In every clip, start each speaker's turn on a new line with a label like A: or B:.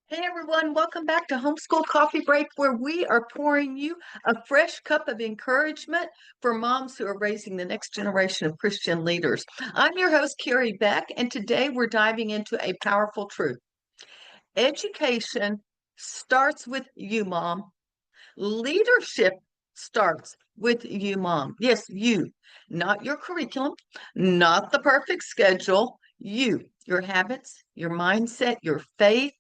A: Hey everyone, welcome back to Homeschool Coffee Break, where we are pouring you a fresh cup of encouragement for moms who are raising the next generation of Christian leaders. I'm your host, Kerry Beck, and today we're diving into a powerful truth. Education starts with you, mom. Leadership starts with you, mom. Yes, you, not your curriculum, not the perfect schedule, you, your habits, your mindset, your faith.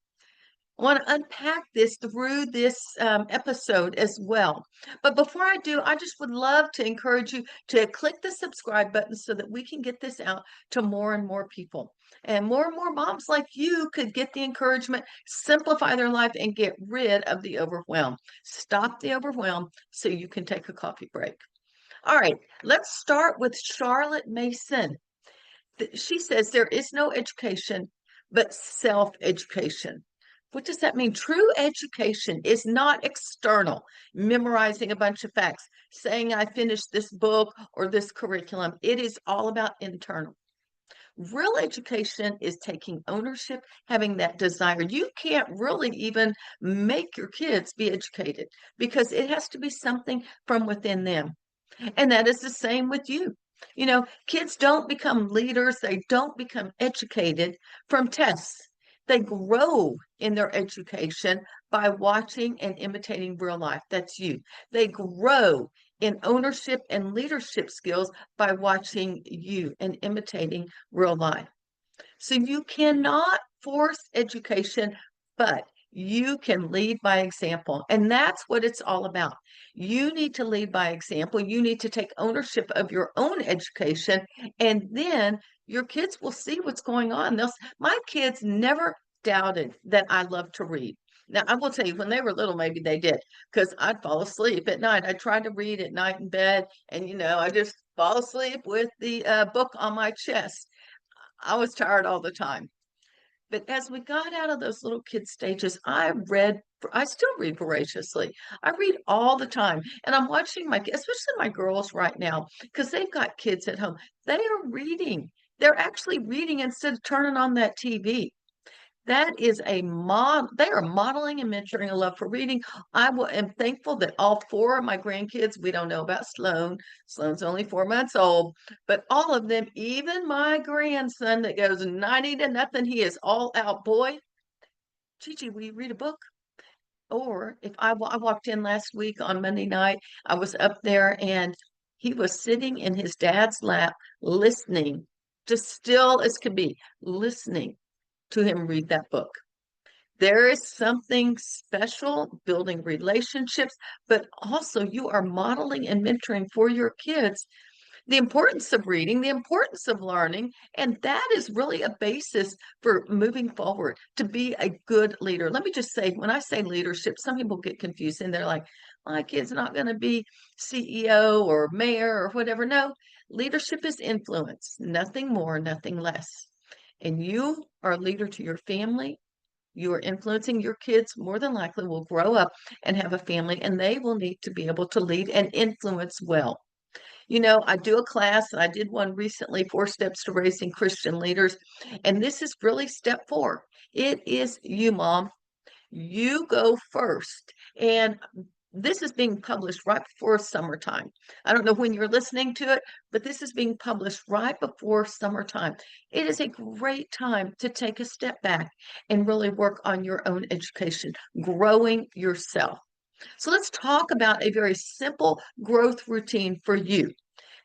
A: I want to unpack this through this episode as well. But before I do, I just would love to encourage you to click the subscribe button so that we can get this out to more and more people. And more moms like you could get the encouragement, simplify their life, and get rid of the overwhelm. Stop the overwhelm so you can take a coffee break. All right, let's start with Charlotte Mason. She says there is no education but self-education. What does that mean? True education is not external, memorizing a bunch of facts, saying I finished this book or this curriculum. It is all about internal. Real education is taking ownership, having that desire. You can't really even make your kids be educated because it has to be something from within them. And that is the same with you. Kids don't become leaders, they don't become educated from tests. They grow in their education by watching and imitating real life. That's you. They grow in ownership and leadership skills by watching you and imitating real life. So you cannot force education, but you can lead by example. And that's what it's all about. You need to lead by example. You need to take ownership of your own education, and then your kids will see what's going on. My kids never doubted that I love to read. Now, I will tell you, when they were little, maybe they did, because I'd fall asleep at night. I tried to read at night in bed, and I just fall asleep with the book on my chest. I was tired all the time. But as we got out of those little kid stages, I still read voraciously. I read all the time. And I'm watching especially my girls right now, because they've got kids at home. They are reading. They're actually reading instead of turning on that TV. That is a mod. They are modeling and mentoring a love for reading. Am thankful that all four of my grandkids, we don't know about Sloan. Sloan's only 4 months old, but all of them, even my grandson that goes 90 to nothing, he is all out. Boy, Gigi, will you read a book? Or if I walked in last week on Monday night, I was up there and he was sitting in his dad's lap, listening, just still as could be, listening to him read that book. There is something special building relationships, but also you are modeling and mentoring for your kids the importance of reading, the importance of learning, and that is really a basis for moving forward to be a good leader. Let me just say, when I say leadership, some people get confused and they're like, my kid's not going to be CEO or mayor or whatever. No, leadership is influence, nothing more, nothing less. And you are a leader to your family. You are influencing your kids, more than likely will grow up and have a family, and they will need to be able to lead and influence well. I do a class, and I did one recently, 4 Steps to Raising Christian Leaders. And this is really step 4. It is you, mom. You go first. And this is being published right before summertime. I don't know when you're listening to it, but this is being published right before summertime. It is a great time to take a step back and really work on your own education, growing yourself. So let's talk about a very simple growth routine for you.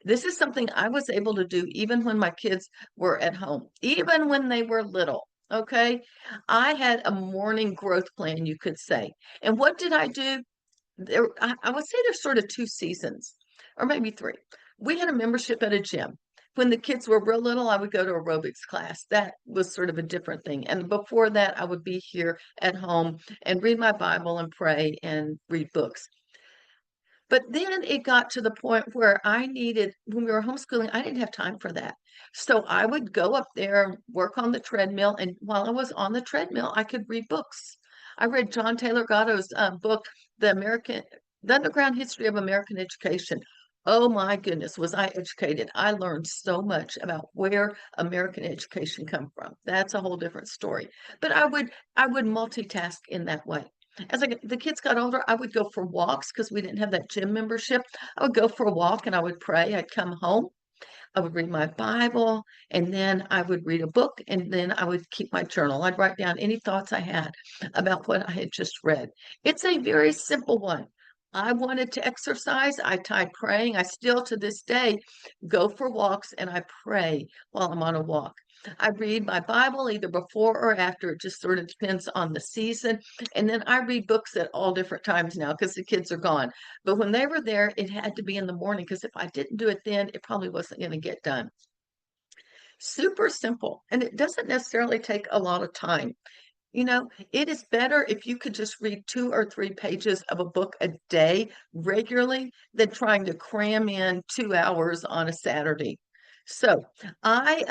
A: This is something I was able to do even when my kids were at home, even when they were little. Okay. I had a morning growth plan, you could say. And what did I do? I would say there's sort of 2 seasons, or maybe 3. We had a membership at a gym. When the kids were real little, I would go to aerobics class. That was sort of a different thing. And before that, I would be here at home and read my Bible and pray and read books. But then it got to the point where when we were homeschooling, I didn't have time for that. So I would go up there and work on the treadmill. And while I was on the treadmill, I could read books. I read John Taylor Gatto's book, The Underground History of American Education. Oh my goodness, was I educated. I learned so much about where American education come from. That's a whole different story. But I would multitask in that way. The kids got older, I would go for walks because we didn't have that gym membership. I would go for a walk and I would pray. I'd come home, I would read my Bible, and then I would read a book, and then I would keep my journal. I'd write down any thoughts I had about what I had just read. It's a very simple one. I wanted to exercise. I tried praying. I still to this day go for walks and I pray while I'm on a walk. I read my Bible either before or after. It just sort of depends on the season. And then I read books at all different times now because the kids are gone. But when they were there, it had to be in the morning because if I didn't do it then, it probably wasn't going to get done. Super simple. And it doesn't necessarily take a lot of time. You know, it is better if you could just read 2 or 3 pages of a book a day regularly than trying to cram in 2 hours on a Saturday. So I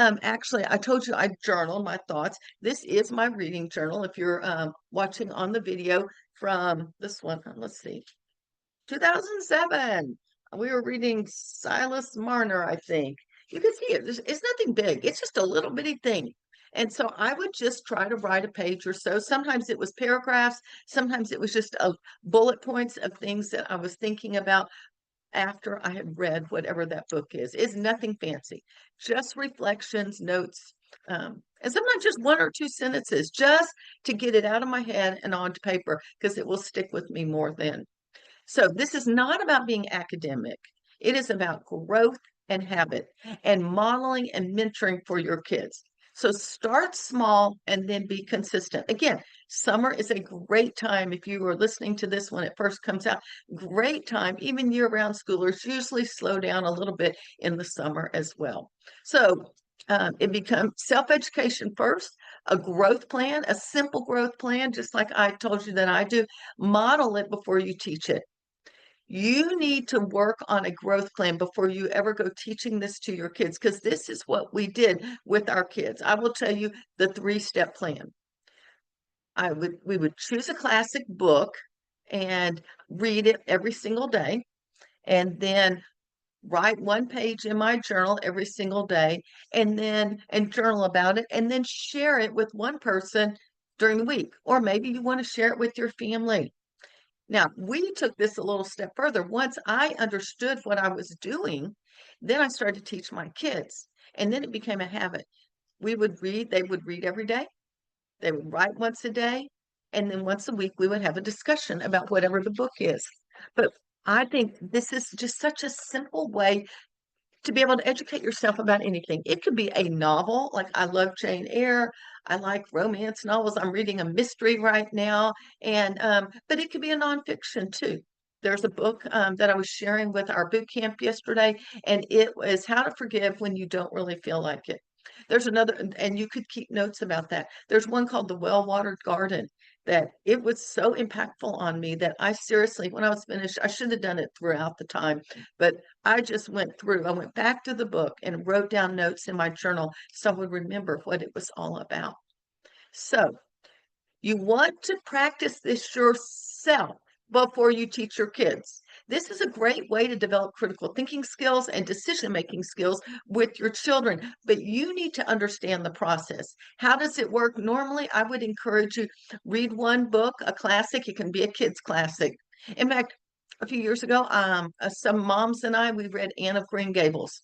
A: told you I journal my thoughts. This is my reading journal. If you're watching on the video from this one, let's see, 2007. We were reading Silas Marner, I think. You can see it. It's nothing big. It's just a little bitty thing. And so I would just try to write a page or so. Sometimes it was paragraphs. Sometimes it was just bullet points of things that I was thinking about after I had read whatever that book is. It's nothing fancy, just reflections, notes, and sometimes just 1 or 2 sentences just to get it out of my head and onto paper because it will stick with me more then. So this is not about being academic. It is about growth and habit and modeling and mentoring for your kids. So start small and then be consistent. Again, summer is a great time. If you are listening to this when it first comes out, great time. Even year-round schoolers usually slow down a little bit in the summer as well. So it becomes self-education first, a growth plan, a simple growth plan, just like I told you that I do. Model it before you teach it. You need to work on a growth plan before you ever go teaching this to your kids, because this is what we did with our kids. I will tell you the 3-step plan. We would choose a classic book and read it every single day, and then write 1 page in my journal every single day, and journal about it, and then share it with one person during the week. Or maybe you want to share it with your family. Now, we took this a little step further. Once I understood what I was doing, then I started to teach my kids, and then it became a habit. We would read, they would read every day, they would write once a day, and then once a week we would have a discussion about whatever the book is. But I think this is just such a simple way to be able to educate yourself about anything. It could be a novel, like I love Jane Eyre. I like romance novels. I'm reading a mystery right now, and but it could be a nonfiction too. There's a book that I was sharing with our boot camp yesterday, and it was How to Forgive When You Don't Really Feel Like It. There's another, and you could keep notes about that. There's one called The Well-Watered Garden that it was so impactful on me that I seriously, when I was finished, I should have done it throughout the time, but I just went through, I went back to the book and wrote down notes in my journal so I would remember what it was all about. So you want to practice this yourself before you teach your kids. This is a great way to develop critical thinking skills and decision-making skills with your children, but you need to understand the process. How does it work? Normally, I would encourage you, read one book, a classic. It can be a kid's classic. In fact, a few years ago, some moms and we read Anne of Green Gables.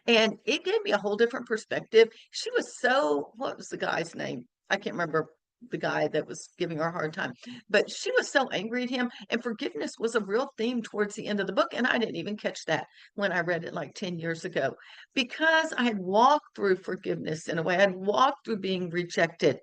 A: And it gave me a whole different perspective. She was so, what was the guy's name? I can't remember the guy that was giving her a hard time, but she was so angry at him. And forgiveness was a real theme towards the end of the book. And I didn't even catch that when I read it like 10 years ago, because I had walked through forgiveness in a way. I had walked through being rejected.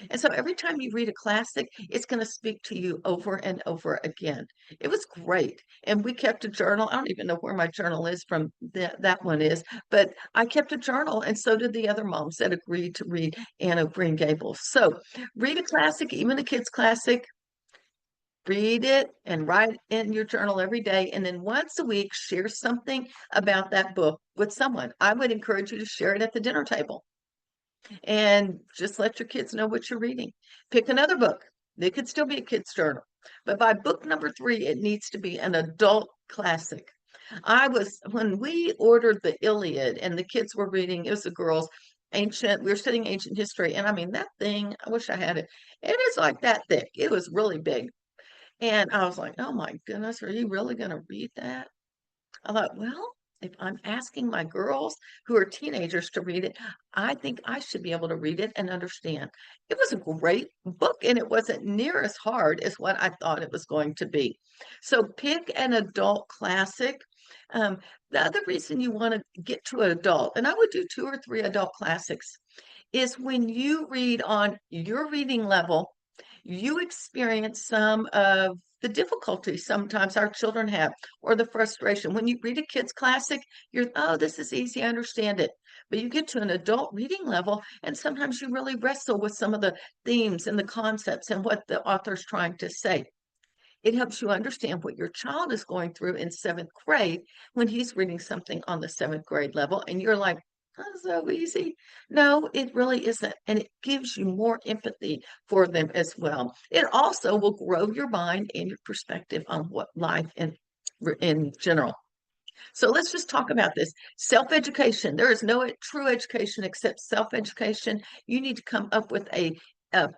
A: And so every time you read a classic, it's going to speak to you over and over again. It was great. And we kept a journal. I don't even know where my journal is from, that one is, but I kept a journal, and so did the other moms that agreed to read Anne of Green Gables. So read a classic, even a kid's classic, read it and write in your journal every day. And then once a week, share something about that book with someone. I would encourage you to share it at the dinner table and just let your kids know what you're reading. Pick another book. It could still be a kid's journal, but by book number 3, it needs to be an adult classic. When we ordered the Iliad and the kids were reading, it was the girls, we were studying ancient history. And I mean, that thing, I wish I had it. It is like that thick. It was really big. And I was like, oh my goodness, are you really going to read that? I thought, well, if I'm asking my girls who are teenagers to read it, I think I should be able to read it and understand. It was a great book, and it wasn't near as hard as what I thought it was going to be. So pick an adult classic. Um, the other reason you want to get to an adult, and I would do 2 or 3 adult classics, is when you read on your reading level, you experience some of the difficulty sometimes our children have, or the frustration. When you read a kid's classic, you're, oh, this is easy, I understand it. But you get to an adult reading level, and sometimes you really wrestle with some of the themes and the concepts and what the author's trying to say. It helps you understand what your child is going through in 7th grade when he's reading something on the 7th grade level, and you're like, that's so easy. No, it really isn't. And it gives you more empathy for them as well. It also will grow your mind and your perspective on what life in general. So let's just talk about this. Self-education. There is no true education except self-education. You need to come up with a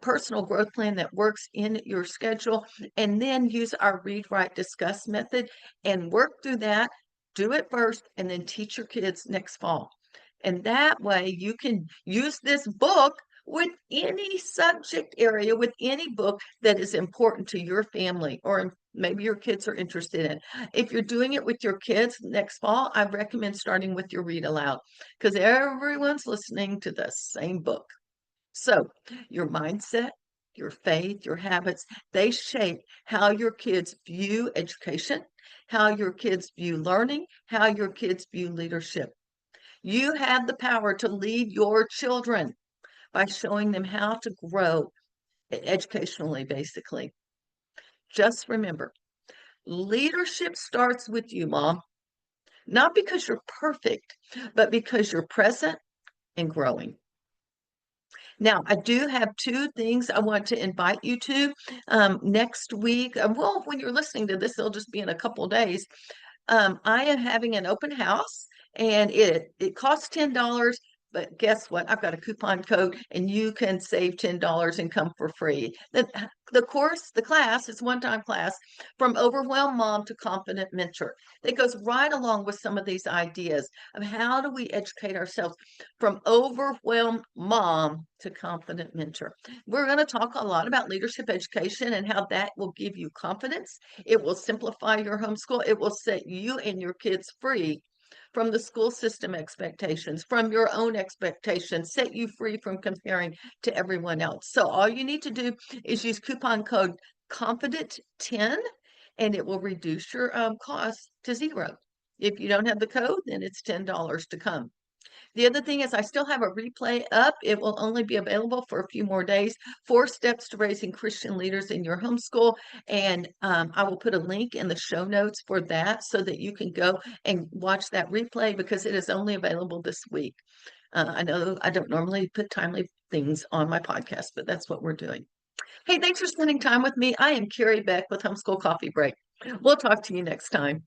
A: personal growth plan that works in your schedule, and then use our read, write, discuss method and work through that. Do it first and then teach your kids next fall. And that way you can use this book with any subject area, with any book that is important to your family or maybe your kids are interested in. If you're doing it with your kids next fall, I recommend starting with your read aloud because everyone's listening to the same book. So your mindset, your faith, your habits, they shape how your kids view education, how your kids view learning, how your kids view leadership. You have the power to lead your children by showing them how to grow educationally, basically. Just remember, leadership starts with you, Mom, not because you're perfect, but because you're present and growing. Now, I do have 2 things I want to invite you to next week. Well, when you're listening to this, it'll just be in a couple days. I am having an open house, and it costs $10. But guess what? I've got a coupon code, and you can save $10 and come for free. The class is one-time class from overwhelmed mom to confident mentor. It goes right along with some of these ideas of how do we educate ourselves from overwhelmed mom to confident mentor. We're going to talk a lot about leadership education and how that will give you confidence. It will simplify your homeschool. It will set you and your kids free from the school system expectations, from your own expectations, set you free from comparing to everyone else. So all you need to do is use coupon code CONFIDENT10 and it will reduce your cost to 0. If you don't have the code, then it's $10 to come. The other thing is I still have a replay up. It will only be available for a few more days. 4 steps to raising Christian leaders in your homeschool. And I will put a link in the show notes for that so that you can go and watch that replay because it is only available this week. I know I don't normally put timely things on my podcast, but that's what we're doing. Hey, thanks for spending time with me. I am Kerry Beck with Homeschool Coffee Break. We'll talk to you next time.